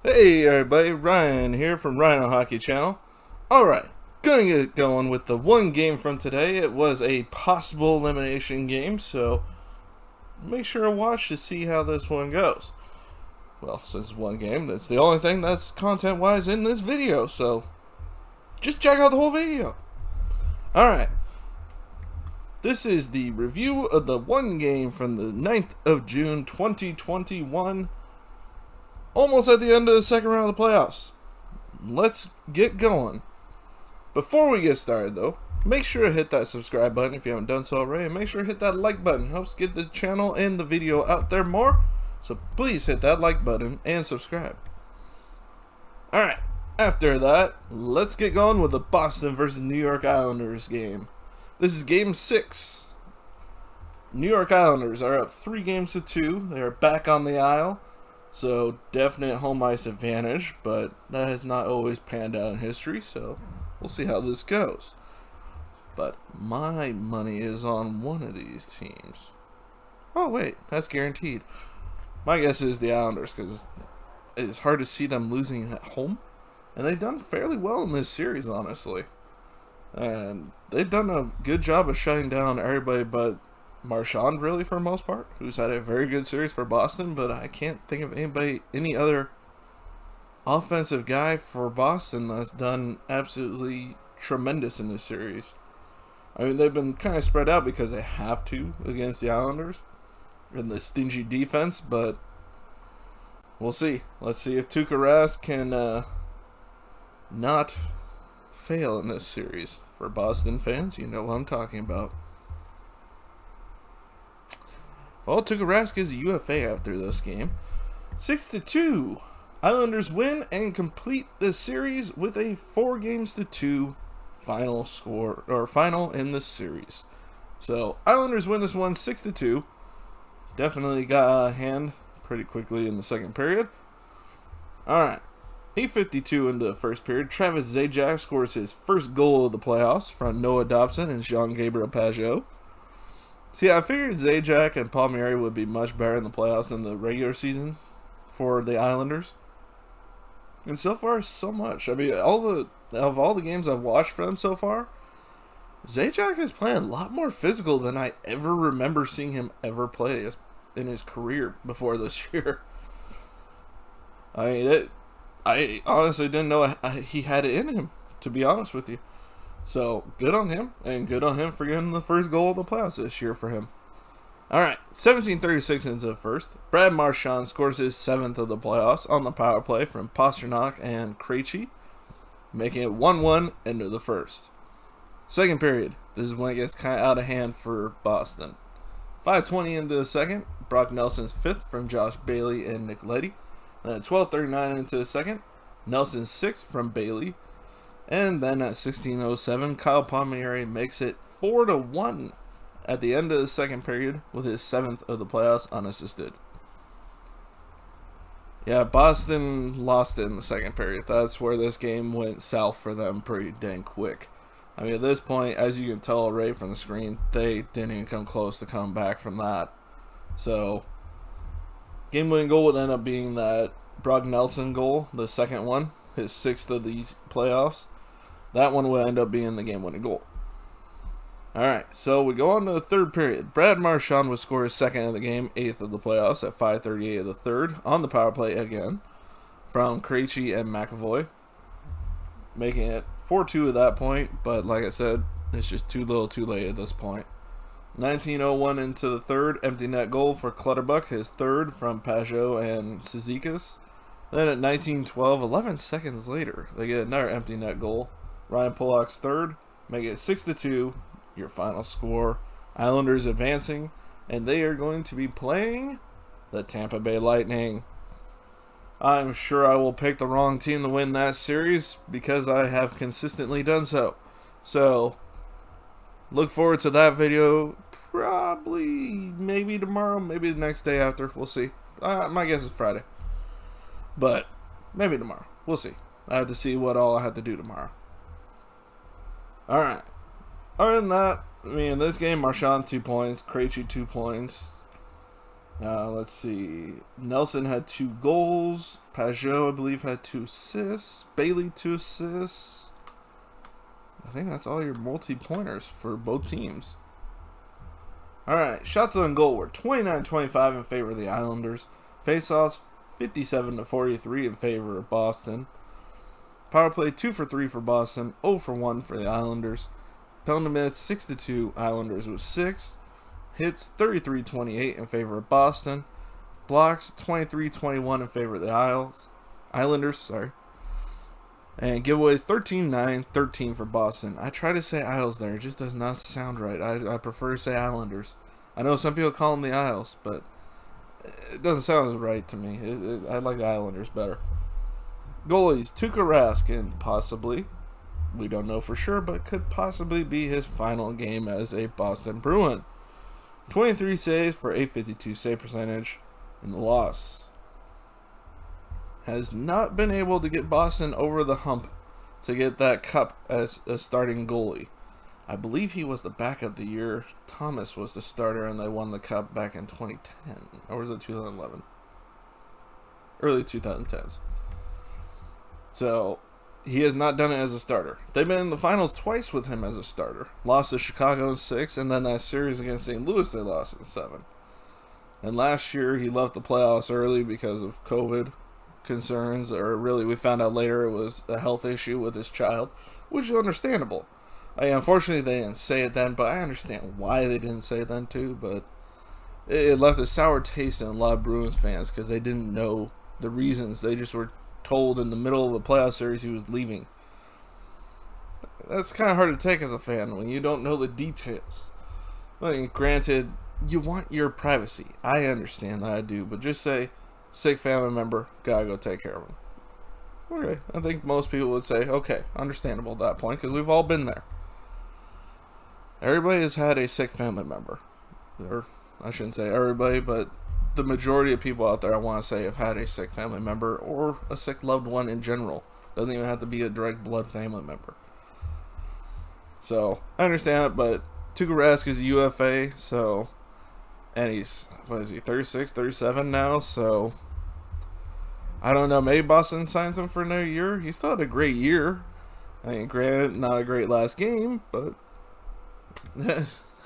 Hey everybody, Ryan here from Rhino Hockey Channel. Alright, gonna get going with the one game from today. It was a possible elimination game, so make sure to watch to see how this one goes. Well, since it's one game, that's the only thing that's content-wise in this video, so just check out the whole video. Alright, this is the review of the one game from the 9th of June 2021. Almost at the end of the second round of the playoffs. Let's get going. Before we get started though, make sure to hit that subscribe button if you haven't done so already, and make sure to hit that like button. It helps get the channel and the video out there more, so please hit that like button and subscribe. Alright, after that, let's get going with the Boston versus New York Islanders game. This is game 6. New York Islanders are up 3-2. They are back on the Isle. So, definite home ice advantage, but that has not always panned out in history, so we'll see how this goes. But my money is on one of these teams. Oh, wait, that's guaranteed. My guess is the Islanders, because it's hard to see them losing at home. And they've done fairly well in this series, honestly. And they've done a good job of shutting down everybody but Marchand, really, for the most part, who's had a very good series for Boston, but I can't think of any other offensive guy for Boston that's done absolutely tremendous in this series. I mean, they've been kind of spread out because they have to against the Islanders and the stingy defense, but we'll see. Let's see if Tuukka Rask can not fail in this series. For Boston fans, you know what I'm talking about. Well, Tuukka Rask is a UFA after this game. 6-2. Islanders win and complete the series with a 4-2 final score, or final in this series. So, Islanders win this one 6-2. Definitely got a hand pretty quickly in the second period. Alright. 8:52 into the first period. Travis Zajac scores his first goal of the playoffs from Noah Dobson and Jean-Gabriel Pageau. See, I figured Zajac and Palmieri would be much better in the playoffs than the regular season for the Islanders. And so far, so much. I mean, of all the games I've watched for them so far, Zajac is playing a lot more physical than I ever remember seeing him ever play in his career before this year. I mean, I honestly didn't know he had it in him, to be honest with you. So, good on him, and good on him for getting the first goal of the playoffs this year for him. Alright, 17:36 into the first. Brad Marchand scores his 7th of the playoffs on the power play from Pastrnak and Krejci, making it 1-1 into the first. Second period, this is when it gets kind of out of hand for Boston. 5:20 into the second, Brock Nelson's 5th from Josh Bailey and Nick Leddy. Then at 12:39 into the second, Nelson's 6th from Bailey. And then at 16:07, Kyle Palmieri makes it 4-1 at the end of the second period with his 7th of the playoffs unassisted. Yeah, Boston lost it in the second period. That's where this game went south for them pretty dang quick. I mean, at this point, as you can tell right from the screen, they didn't even come close to coming back from that. So, game-winning goal would end up being that Brock Nelson goal, the second one, his 6th of the playoffs. That one will end up being the game-winning goal. Alright, so we go on to the third period. Brad Marchand would score his 2nd of the game, 8th of the playoffs at 5:38 of the third, on the power play again, from Krejci and McAvoy, making it 4-2 at that point, but like I said, it's just too little too late at this point. 19:01 into the third, empty net goal for Clutterbuck, his 3rd from Pageau and Cizikas. Then at 19:12, 11 seconds later, they get another empty net goal. Ryan Pollock's 3rd, make it 6-2, your final score. Islanders advancing, and they are going to be playing the Tampa Bay Lightning. I'm sure I will pick the wrong team to win that series because I have consistently done so. So, look forward to that video probably maybe tomorrow, maybe the next day after. We'll see. My guess is Friday. But maybe tomorrow. We'll see. I have to see what all I have to do tomorrow. Alright. Other than that, I mean, in this game, Marchand 2 points, Krejci 2 points. Let's see. Nelson had 2 goals. Pajot, I believe, had 2 assists. Bailey, 2 assists. I think that's all your multi-pointers for both teams. Alright, shots on goal were 29-25 in favor of the Islanders. Face-offs, 57-43 in favor of Boston. Power play, 2 for 3 for Boston, 0 for 1 for the Islanders. Penalty minutes, 6-2, Islanders with 6. Hits, 33-28 in favor of Boston. Blocks, 23-21 in favor of the Islanders. And giveaways, 13-9, 13 for Boston. I try to say Isles there. It just does not sound right. I prefer to say Islanders. I know some people call them the Isles, but it doesn't sound right to me. I like the Islanders better. Goalies, Tuukka Rask, possibly, we don't know for sure, but could possibly be his final game as a Boston Bruin. 23 saves for .852 save percentage in the loss. Has not been able to get Boston over the hump to get that cup as a starting goalie. I believe he was the backup the year Thomas was the starter and they won the cup back in 2010. Or was it 2011? Early 2010s. So, he has not done it as a starter. They've been in the finals twice with him as a starter. Lost to Chicago in 6, and then that series against St. Louis they lost in 7. And last year he left the playoffs early because of COVID concerns, or really we found out later it was a health issue with his child, which is understandable. Unfortunately they didn't say it then, but I understand why they didn't say it then too, but it left a sour taste in a lot of Bruins fans because they didn't know the reasons. They just were told in the middle of a playoff series he was leaving. That's kind of hard to take as a fan when you don't know the details. Granted, you want your privacy. I understand that, I do, but just say sick family member, gotta go take care of him. Okay, I think most people would say, okay, understandable at that point, because we've all been there. Everybody has had a sick family member. Or, I shouldn't say everybody, but the majority of people out there, I want to say, have had a sick family member, or a sick loved one in general. Doesn't even have to be a direct blood family member. So, I understand it, but Tuukka Rask is a UFA, so... And he's, 36, 37 now, so... I don't know, maybe Boston signs him for another year. He still had a great year. Granted, not a great last game, but...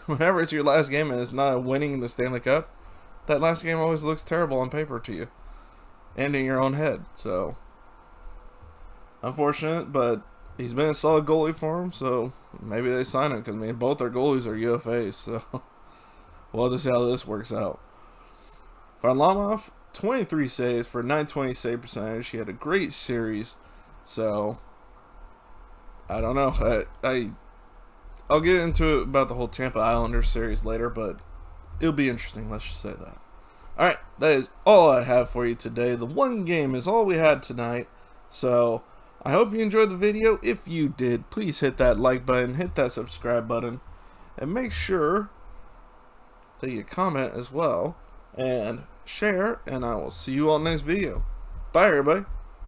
whenever it's your last game and it's not winning the Stanley Cup, that last game always looks terrible on paper to you. And in your own head, so... Unfortunate, but he's been a solid goalie for him, so maybe they sign him, because both their goalies are UFAs, so... We'll have to see how this works out. Varlamov, 23 saves for 920 save percentage. He had a great series. So, I don't know. I'll get into it about the whole Tampa Islanders series later, but it'll be interesting. Let's just say that. Alright, that is all I have for you today. The one game is all we had tonight. So, I hope you enjoyed the video. If you did, please hit that like button, hit that subscribe button, and make sure that you comment as well and share, and I will see you all next video. Bye everybody.